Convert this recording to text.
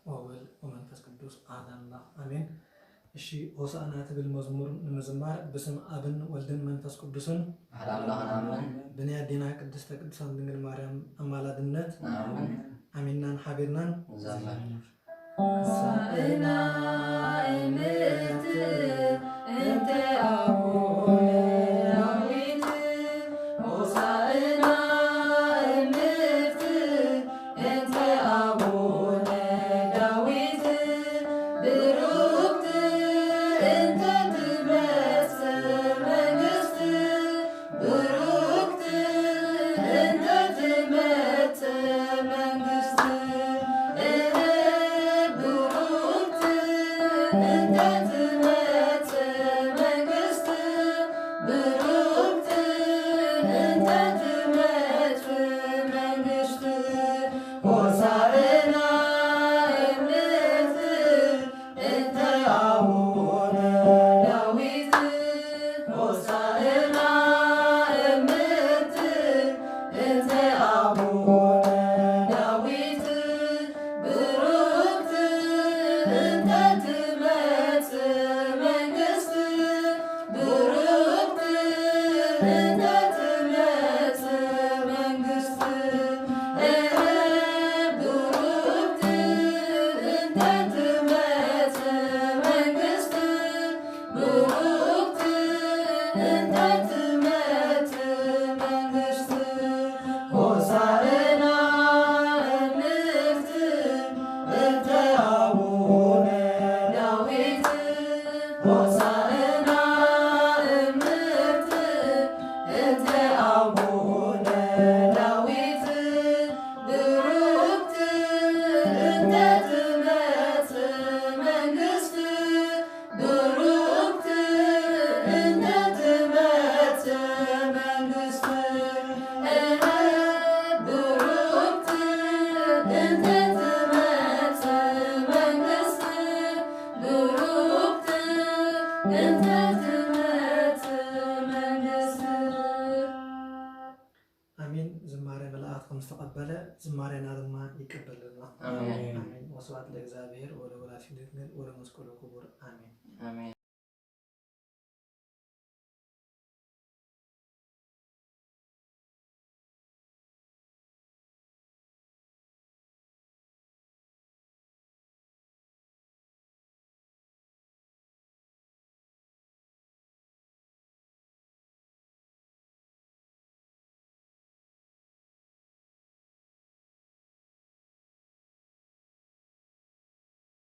ወወልድ ወመንፈስ ቅዱስ አሐዱ አምላክ አሜን። እሺ ሆሳዕና ትብል መዝሙር ንምዝማር በስም አብን ወልድን መንፈስ ቅዱስን ብንያዲና ቅድስተ ቅዱሳን ድንግል ማርያም አማላድነት አሜናን ሀቤናን ሆሳዕና እምት እንተ አቡነ ዳዊት ሆሳዕና እምት እንተ አቡነ ዳዊት ብሩክት እንተ ትመጽእ መንግሥት ብሩክት እንተ ትመጽእ መንግሥት ብሩክት እንተ ትመጽእ መንግሥት ብሩክት እንተ ትመጽእ መንግሥት ሆሳዕና እምት እንተ አቡነ ዳዊት ሆሳዕና እምት እንተ አቡነ ዳዊት ብሩክት እንተ ትመጽእ መንግሥት ብሩክት እንተ ትመጽእ መንግሥት ብሩክት እንተ ትመጽእ መንግሥት ብሩክት እንተ ትመጽእ መንግሥት ሆሳዕና እምት እንተ አቡነ ዳዊት ሆሳዕና እምት እንተ አቡነ ዳዊት ብሩክት እንተ ትመጽእ መንግሥት ብሩክት እንተ ትመጽእ መንግሥት ብሩክት እንተ ትመጽእ መንግሥት ብሩክት እንተ ትመጽእ መንግሥት አሜን። ዝማሬ መላእክት ከምስተቀበለ ዝማሬና ድማ ይቀበልና አሜን። ወስብሐት ለእግዚአብሔር ወለወላዲቱ ድንግል ወለመስቀሉ ክቡር አሜን።